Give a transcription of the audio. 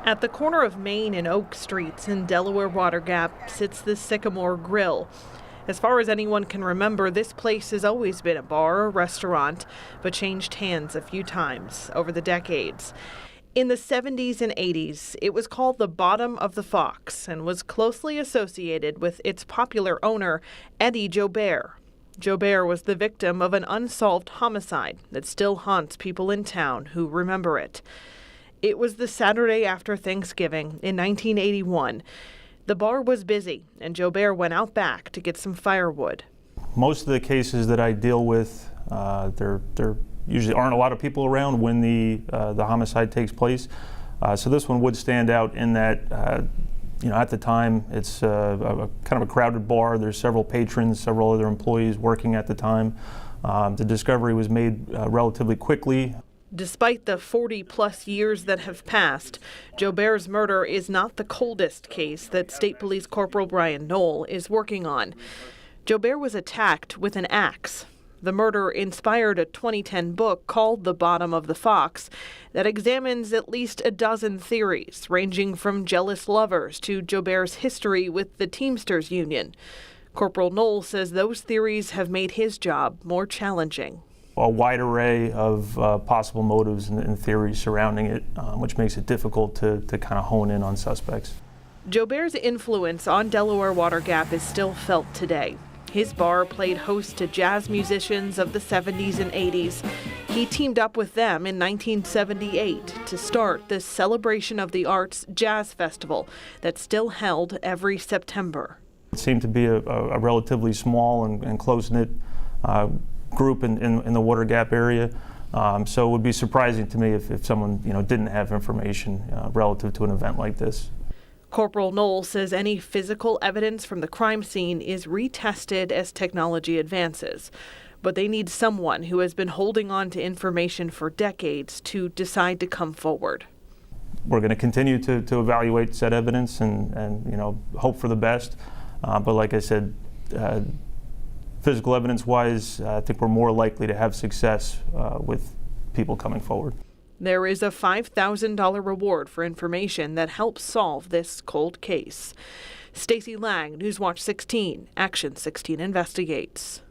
At the corner of Main and Oak Streets in Delaware Water Gap sits the Sycamore Grill. As far as anyone can remember, this place has always been a bar or restaurant, but changed hands a few times over the decades. In the 70s and 80s, it was called the Bottom of the Fox and was closely associated with its popular owner, Eddie Joubert. Joubert was the victim of an unsolved homicide that still haunts people in town who remember it. It was the Saturday after Thanksgiving in 1981. The bar was busy, and Joubert went out back to get some firewood. Most of the cases that I deal with, there usually aren't a lot of people around when the homicide takes place. So this one would stand out in that, at the time, it's a kind of a crowded bar. There's several patrons, several other employees working at the time. The discovery was made relatively quickly. Despite the 40-plus years that have passed, Joubert's murder is not the coldest case that State Police Corporal Brian Knoll is working on. Joubert was attacked with an axe. The murder inspired a 2010 book called The Bottom of the Fox that examines at least a dozen theories, ranging from jealous lovers to Joubert's history with the Teamsters Union. Corporal Knoll says those theories have made his job more challenging. A wide array of possible motives and theories surrounding it, which makes it difficult to kind of hone in on suspects. Joubert's influence on Delaware Water Gap is still felt today. His bar played host to jazz musicians of the 70s and 80s. He teamed up with them in 1978 to start the Celebration of the Arts Jazz Festival that's still held every September. It seemed to be a relatively small and close-knit group in the Water Gap area, so it would be surprising to me if someone didn't have information relative to an event like this. Corporal Knoll says any physical evidence from the crime scene is retested as technology advances, but they need someone who has been holding on to information for decades to decide to come forward. We're going to continue to evaluate said evidence and hope for the best, but like I said, physical evidence-wise, I think we're more likely to have success with people coming forward. There is a $5,000 reward for information that helps solve this cold case. Stacy Lange, Newswatch 16, Action 16 Investigates.